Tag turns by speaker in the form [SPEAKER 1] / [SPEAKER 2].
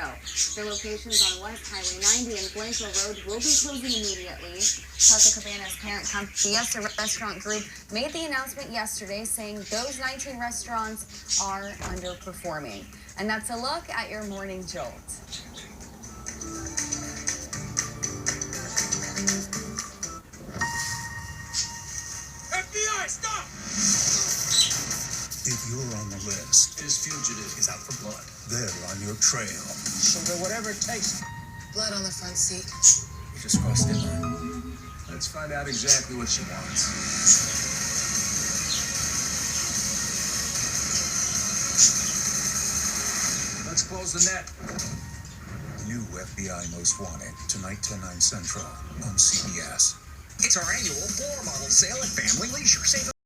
[SPEAKER 1] Ohio. The locations on West Highway 90 and Blanco Road will be closing immediately. Taco Cabana's parent company, Fiesta Restaurant Group, made the announcement yesterday saying those 19 restaurants are underperforming. And that's a look at your morning jolt.
[SPEAKER 2] FBI, stop!
[SPEAKER 3] If you're on the list,
[SPEAKER 2] This fugitive is out for blood.
[SPEAKER 3] they're on your trail.
[SPEAKER 2] She'll do whatever it takes.
[SPEAKER 4] Blood on the front seat.
[SPEAKER 2] You just crossed in line. Let's find out exactly what she wants. Let's close the net.
[SPEAKER 3] New FBI Most Wanted, tonight 10, 9 Central on CBS.
[SPEAKER 5] It's our annual floor model sale at Family Leisure. Save